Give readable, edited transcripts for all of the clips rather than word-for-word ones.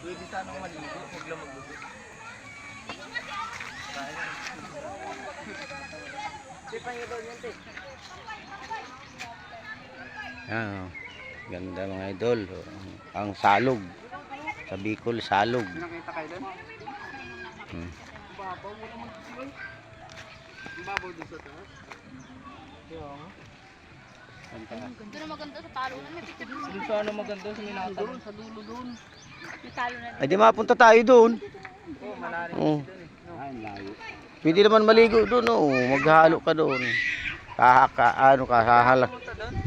Pwede sanang maligo, huwag lang magluto. Yan, oh. Ganda mga idol. Ang salog. Sa Bicol, salog. Nakita kayo doon? Babaw mo naman kasi. Babaw doon sa taas. Kaya nga. Doon na maganda sa talunan. May picture doon. Doon sana maganda sa minata. Doon, sa dulo doon. May talunan. Ay di mapunta tayo doon. Oo, malalim Oh. kasi doon eh. Ay, layo. Pwede naman maligo doon, oh. Maghalo ka doon.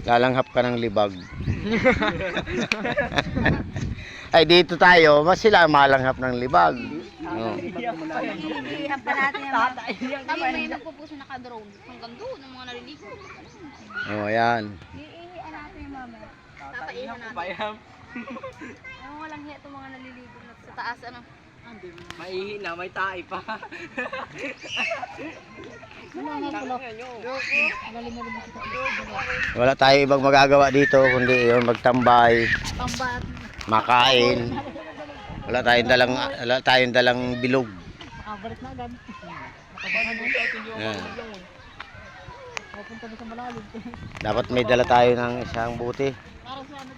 Lalanghap ka ng libag. Ay dito tayo, mas sila malanghap ng libag. Oh. Iihan pa natin yung mga. May magpupuso naka-drone. Hanggang doon ang mga naliligo. Oh, ayan. Iihan natin yung mamaya. Tataihan ko ba yan? Ano walang hiya itong mga naliligo na sa taas ano. Maihi na, may tae pa. Wala tayo ibang magagawa dito kundi yun magtambay, Pambat. makain. Wala tayong dalang bilog. Makabalit na agad. Yan. Papunta na sa malalim. Dapat may dala tayo ng isang buti. Para sa ano